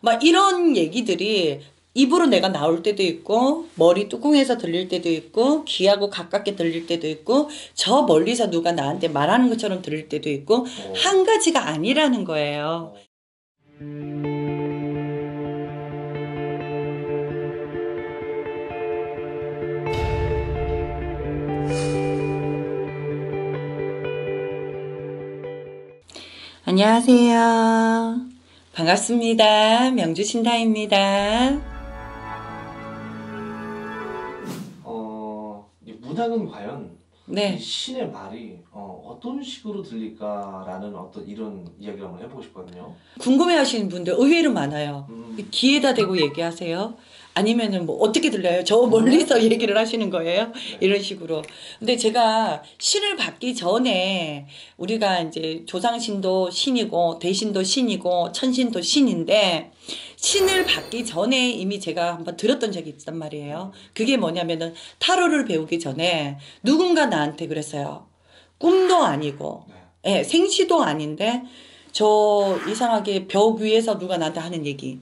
막 이런 얘기들이 입으로 내가 나올 때도 있고 머리 뚜껑에서 들릴 때도 있고 귀하고 가깝게 들릴 때도 있고 저 멀리서 누가 나한테 말하는 것처럼 들릴 때도 있고 한 가지가 아니라는 거예요. 안녕하세요. 반갑습니다. 명주신다입니다. 이 문학은 과연 이 네. 신의 말이 어떤 식으로 들릴까라는 어떤 이런 이야기를 한번 해보고 싶거든요. 궁금해 하시는 분들 의외로 많아요. 음. 귀에다 대고 얘기하세요? 아니면은 뭐 어떻게 들려요? 저 멀리서 얘기를 하시는 거예요? 이런 식으로. 근데 제가 신을 받기 전에 우리가 이제 조상신도 신이고 대신도 신이고 천신도 신인데 신을 받기 전에 이미 제가 한번 들었던 적이 있단 말이에요. 그게 뭐냐면은 타로를 배우기 전에 누군가 나한테 그랬어요. 꿈도 아니고 네. 예, 생시도 아닌데 저 이상하게 벽 위에서 누가 나한테 하는 얘기.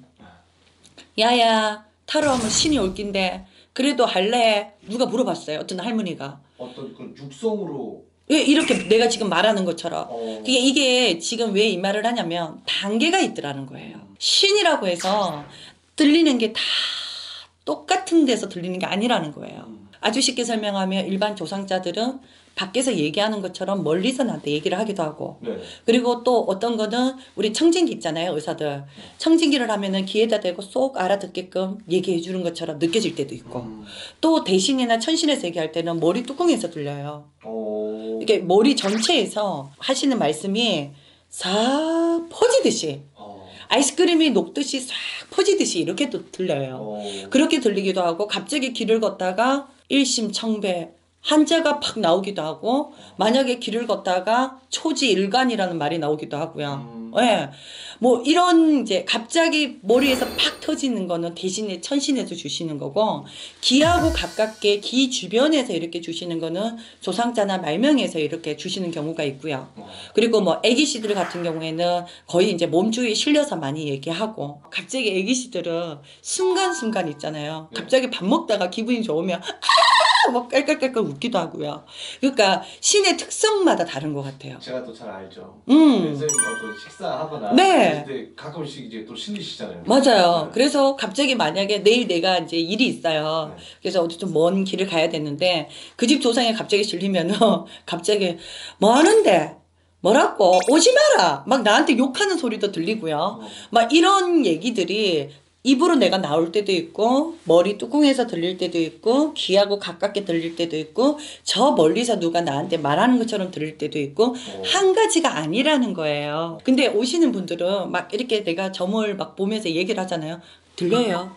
야야 타로 하면 신이 올 낀데 그래도 할래? 누가 물어봤어요. 어떤 할머니가. 어떤 그 육성으로 왜 이렇게 내가 지금 말하는 것처럼. 어, 이게 지금 왜 이 말을 하냐면 단계가 있더라는 거예요. 신이라고 해서 들리는 게 다 똑같은 데서 들리는 게 아니라는 거예요. 아주 쉽게 설명하면 일반 조상자들은 밖에서 얘기하는 것처럼 멀리서 나한테 얘기를 하기도 하고 네. 그리고 또 어떤 거는 우리 청진기 있잖아요, 의사들. 청진기를 하면은 귀에다 대고 쏙 알아듣게끔 얘기해 주는 것처럼 느껴질 때도 있고 또 대신이나 천신에서 얘기할 때는 머리 뚜껑에서 들려요. 이게 머리 전체에서 하시는 말씀이 싹 퍼지듯이 아이스크림이 녹듯이 싹 퍼지듯이 이렇게 또 들려요. 그렇게 들리기도 하고 갑자기 길을 걷다가 일심청배 한자가 팍 나오기도 하고 만약에 길을 걷다가 초지일간이라는 말이 나오기도 하고요. 예. 뭐 이런 이제 갑자기 머리에서 팍 터지는 거는 대신에 천신에서 주시는 거고 기하고 가깝게 기 주변에서 이렇게 주시는 거는 조상자나 말명에서 이렇게 주시는 경우가 있고요. 그리고 뭐 애기씨들 같은 경우에는 거의 이제 몸주위에 실려서 많이 얘기하고 갑자기 애기씨들은 순간순간 있잖아요. 갑자기 밥 먹다가 기분이 좋으면 막 깔깔깔깔 웃기도 하고요. 그러니까 신의 특성마다 다른 것 같아요. 제가 또 잘 알죠. 선생님 어떤 식사하거나 네. 그때 가끔씩 이제 또 실리시잖아요. 맞아요. 네. 그래서 갑자기 만약에 내일 내가 이제 일이 있어요. 네. 그래서 어디 좀 먼 길을 가야 되는데 그 집 조상에 갑자기 실리면은 갑자기 뭐 하는데? 뭐라고? 오지 마라! 막 나한테 욕하는 소리도 들리고요. 막 이런 얘기들이 입으로 내가 나올 때도 있고 머리 뚜껑에서 들릴 때도 있고 귀하고 가깝게 들릴 때도 있고 저 멀리서 누가 나한테 말하는 것처럼 들릴 때도 있고 한 가지가 아니라는 거예요. 근데 오시는 분들은 막 이렇게 내가 점을 막 보면서 얘기를 하잖아요. 들려요?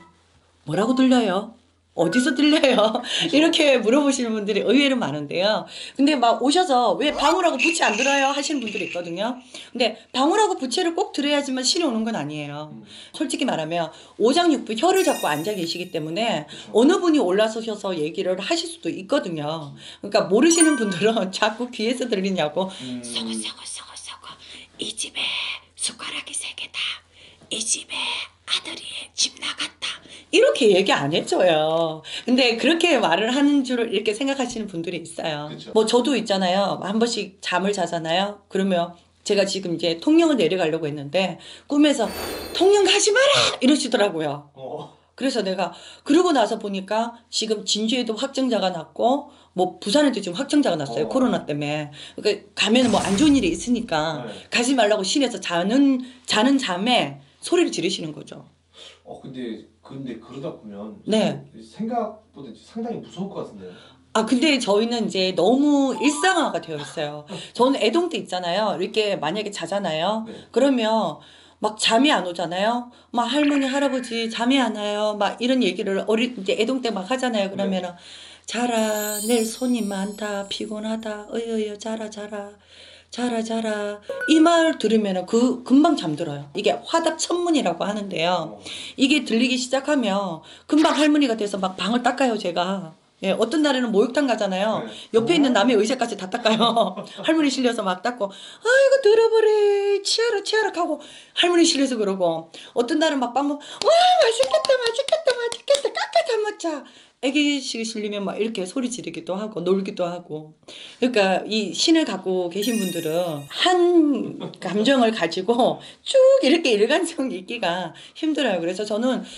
뭐라고 들려요? 어디서 들려요? 이렇게 물어보시는 분들이 의외로 많은데요. 근데 막 오셔서 왜 방울하고 부채 안 들어요? 하시는 분들이 있거든요. 근데 방울하고 부채를 꼭 들어야지만 신이 오는 건 아니에요. 솔직히 말하면 오장육부 혀를 잡고 앉아 계시기 때문에 어느 분이 올라서셔서 얘기를 하실 수도 있거든요. 그러니까 모르시는 분들은 자꾸 귀에서 들리냐고 서고 이 집에 숟가락이 3개다. 이 집에 아들이 집 나갔다. 이렇게 얘기 안 해줘요. 근데 그렇게 말을 하는 줄 이렇게 생각하시는 분들이 있어요. 그쵸. 뭐 저도 있잖아요. 한 번씩 잠을 자잖아요. 그러면 제가 지금 이제 통영을 내려가려고 했는데 꿈에서 통영 가지 마라! 이러시더라고요. 그래서 내가 그러고 나서 보니까 지금 진주에도 확정자가 났고 뭐 부산에도 지금 확정자가 났어요. 코로나 때문에. 그러니까 가면 뭐 안 좋은 일이 있으니까 가지 말라고 신에서 자는 잠에 소리를 지르시는 거죠. 근데 그러다 보면 네. 생각보다 상당히 무서울 것 같은데요. 아, 근데 저희는 이제 너무 일상화가 되어 있어요. 저는 애동 때 있잖아요. 이렇게 만약에 자잖아요. 네. 그러면 막 잠이 안 오잖아요. 막 할머니, 할아버지 잠이 안 와요. 막 이런 얘기를 이제 애동 때 막 하잖아요. 그러면은 자라, 내일 손님 많다, 피곤하다, 어여여, 자라. 자라. 이 말 들으면 금방 잠들어요. 이게 화답 천문이라고 하는데요. 이게 들리기 시작하면 금방 할머니가 돼서 막 방을 닦아요, 제가. 예, 어떤 날에는 목욕탕 가잖아요. 네. 옆에 있는 남의 의자까지 다 닦아요. 할머니 실려서 막 닦고, 아이고, 들어버려. 치아라 하고, 할머니 실려서 그러고, 어떤 날은 막 밥 먹, 와, 맛있겠다. 깎아 먹자. 애기식 실리면 막 이렇게 소리 지르기도 하고, 놀기도 하고. 그러니까 이 신을 갖고 계신 분들은 한 감정을 가지고 쭉 이렇게 일관성 있기가 힘들어요. 그래서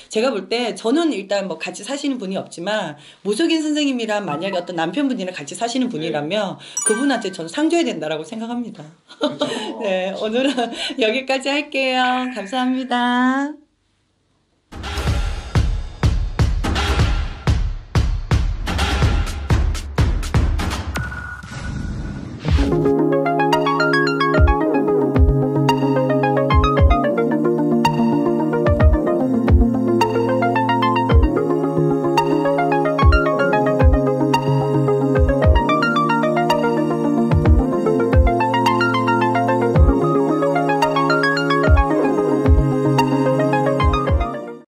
제가 볼 때, 저는 일단 뭐 같이 사시는 분이 없지만, 무속인 선생님이랑 만약에 어떤 남편분이랑 같이 사시는 분이라면, 그분한테 저는 상줘야 된다라고 생각합니다. 그렇죠. 네, 오늘은 여기까지 할게요. 감사합니다.